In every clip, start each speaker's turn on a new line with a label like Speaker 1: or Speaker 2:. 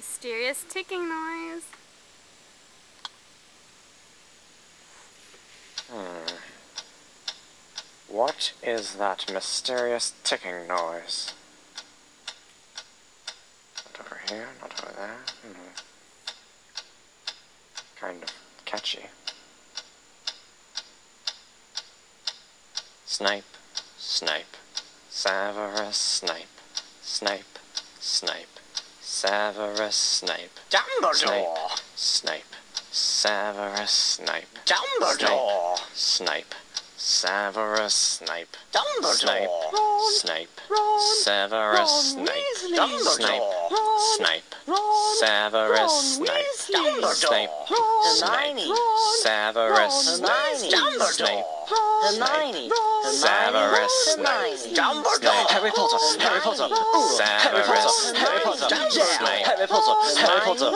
Speaker 1: mysterious ticking noise.
Speaker 2: What is that mysterious ticking noise? Not over here, not over there. Kind of catchy. Snape, Snape, Severus Snape, Snape, Snape, Severus Snape.
Speaker 3: Dumbledore!
Speaker 2: Snape, Severus Snape.
Speaker 3: Dumbledore!
Speaker 2: Snape, Severus Snape.
Speaker 3: Dumbledore!
Speaker 2: Snape,
Speaker 3: Ron,
Speaker 2: Severus Snape.
Speaker 3: Weasley.
Speaker 2: Snape,
Speaker 3: Ron,
Speaker 2: Snape,
Speaker 3: Ron,
Speaker 2: Severus
Speaker 3: Ron
Speaker 2: Snape.
Speaker 3: Weasley.
Speaker 2: Snape,
Speaker 3: Ron,
Speaker 2: Snape,
Speaker 3: Ron,
Speaker 2: Severus
Speaker 3: Ron
Speaker 2: Snape.
Speaker 3: Weasley.
Speaker 2: Snape,
Speaker 3: Hermione.
Speaker 2: Severus Snape.
Speaker 3: Hermione. Dumbledore.
Speaker 2: Harry Potter. Harry Potter. Severus
Speaker 3: Harry Potter.
Speaker 2: Snape.
Speaker 3: Harry Potter. Harry Potter.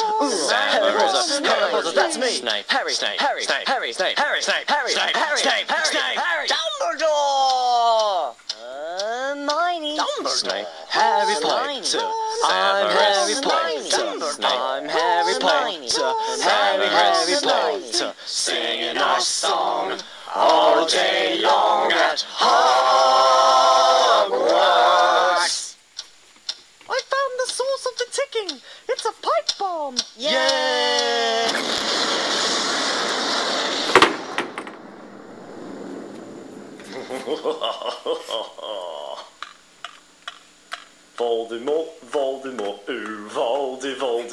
Speaker 3: Harry Potter. Harry Potter. That's me.
Speaker 2: Snape.
Speaker 3: Harry.
Speaker 2: Snape.
Speaker 3: Harry.
Speaker 2: Snape.
Speaker 3: Harry.
Speaker 2: Snape.
Speaker 3: Harry.
Speaker 2: Snape.
Speaker 3: Harry.
Speaker 2: Snape.
Speaker 3: Harry.
Speaker 2: Snape.
Speaker 3: Harry.
Speaker 2: Snape.
Speaker 3: Dumbledore. Hermione.
Speaker 2: Snape.
Speaker 3: Harry
Speaker 2: Snape.
Speaker 3: Potter. I'm Harry Potter. I'm Harry Potter. Harry Potter.
Speaker 2: Singing our song all day long at Hogwarts.
Speaker 3: I found the source of the ticking. It's a pipe bomb. Yeah.
Speaker 4: Voldemort, Voldemort, ooh, Voldemort.